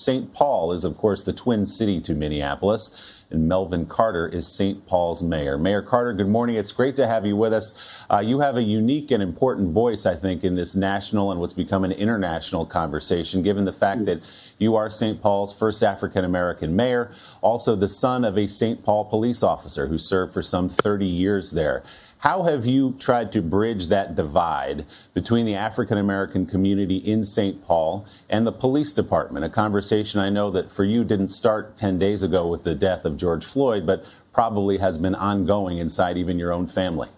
St. Paul is, of course, the twin city to Minneapolis, and Melvin Carter is St. Paul's mayor. Mayor Carter, good morning. It's great to have you with us. You have a unique and important voice, I think, in this national and what's become an international conversation, given the fact that you are St. Paul's first African-American mayor, also the son of a St. Paul police officer who served for some 30 years there. How have you tried to bridge that divide between the African-American community in St. Paul and the police department? A conversation I know that for you didn't start 10 days ago with the death of George Floyd, but probably has been ongoing inside even your own family.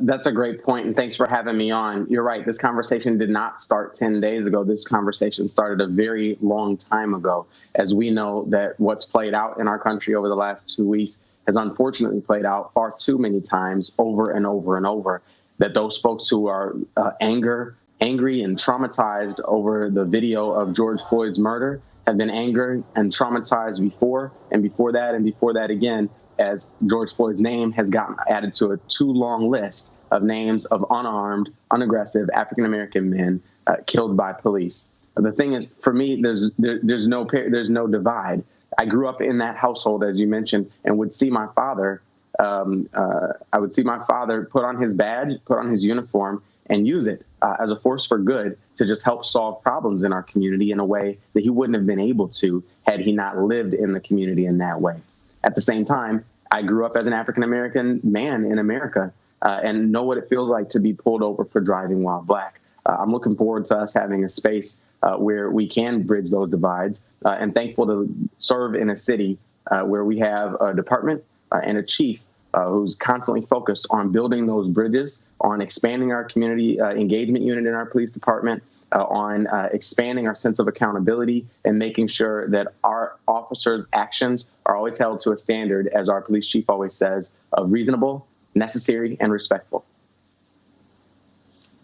That's a great point, and thanks for having me on. You're right. This conversation did not start 10 days ago. This conversation started a very long time ago, as we know that what's played out in our country over the last 2 weeks has unfortunately played out far too many times over and over and over, that those folks who are angry and traumatized over the video of George Floyd's murder have been angry and traumatized before, and before that, and before that again, as George Floyd's name has gotten added to a too long list of names of unarmed, unaggressive African-American men killed by police. The thing is, for me, there's no divide. I grew up in that household, as you mentioned, and would see my father. I would see my father put on his badge, put on his uniform, and use it as a force for good to just help solve problems in our community in a way that he wouldn't have been able to had he not lived in the community in that way. At the same time, I grew up as an African-American man in America and know what it feels like to be pulled over for driving while black. I'm looking forward to us having a space where we can bridge those divides, and thankful to serve in a city where we have a department and a chief who's constantly focused on building those bridges, on expanding our community engagement unit in our police department, on expanding our sense of accountability and making sure that our officers' actions are always held to a standard, as our police chief always says, of reasonable, necessary, and respectful.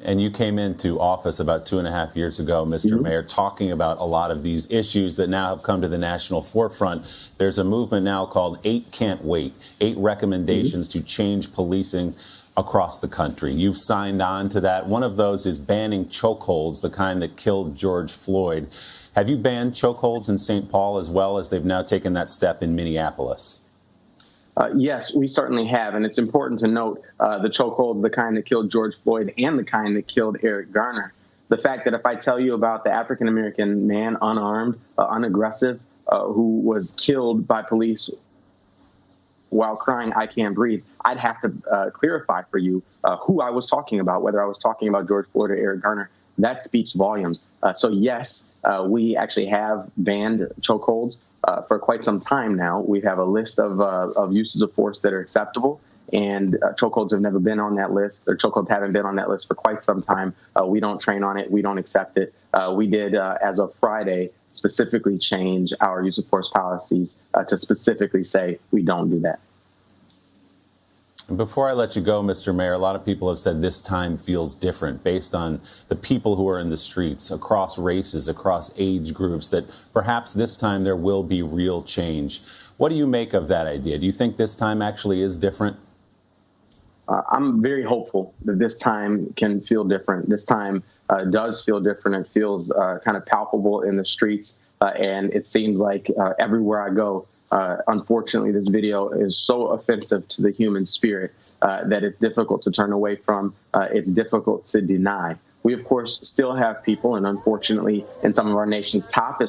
And you came into office about 2.5 years ago, Mr. Mayor, talking about a lot of these issues that now have come to the national forefront. There's a movement now called 8 Can't Wait, 8 recommendations to change policing across the country. You've signed on to that. One of those is banning chokeholds, the kind that killed George Floyd. Have you banned chokeholds in St. Paul as well as they've now taken that step in Minneapolis? Yes, we certainly have. And it's important to note the chokehold, the kind that killed George Floyd and the kind that killed Eric Garner. The fact that if I tell you about the African-American man, unarmed, unaggressive, who was killed by police while crying, "I can't breathe," I'd have to clarify for you who I was talking about, whether I was talking about George Floyd or Eric Garner. That speaks volumes. So yes, we actually have banned chokeholds for quite some time now. We have a list of uses of force that are acceptable, and chokeholds have never been on that list. Or chokeholds haven't been on that list for quite some time. We don't train on it. We don't accept it. We did, as of Friday, specifically change our use of force policies to specifically say we don't do that. Before I let you go, Mr. Mayor, a lot of people have said this time feels different based on the people who are in the streets, across races, across age groups, that perhaps this time there will be real change. What do you make of that idea? Do you think this time actually is different? I'm very hopeful that this time can feel different. This time does feel different. It feels kind of palpable in the streets, and it seems like everywhere I go, unfortunately, this video is so offensive to the human spirit that it's difficult to turn away from. It's difficult to deny. We, of course, still have people, and unfortunately, in some of our nation's top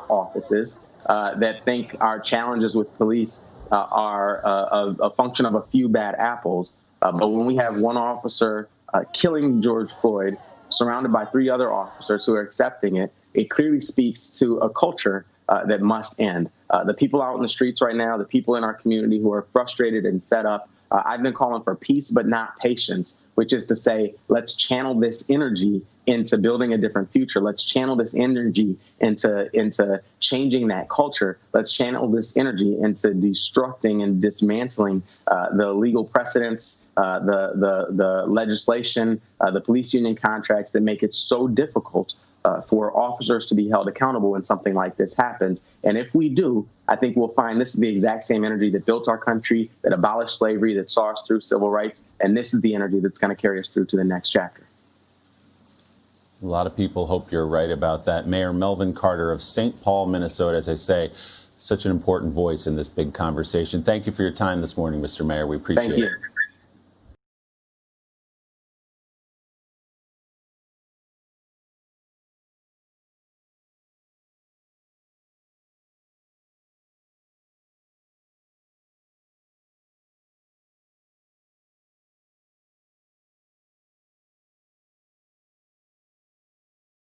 offices, that think our challenges with police are a function of a few bad apples. But when we have one officer killing George Floyd, surrounded by 3 other officers who are accepting it, it clearly speaks to a culture that must end. The people out in the streets right now, the people in our community who are frustrated and fed up, I've been calling for peace but not patience, which is to say, let's channel this energy into building a different future. Let's channel this energy into changing that culture. Let's channel this energy into destructing and dismantling the legal precedents, the legislation, the police union contracts that make it so difficult for officers to be held accountable when something like this happens. And if we do, I think we'll find this is the exact same energy that built our country, that abolished slavery, that saw us through civil rights. And this is the energy that's going to carry us through to the next chapter. A lot of people hope you're right about that. Mayor Melvin Carter of St. Paul, Minnesota, as I say, such an important voice in this big conversation. Thank you for your time this morning, Mr. Mayor. We appreciate it. Thank you.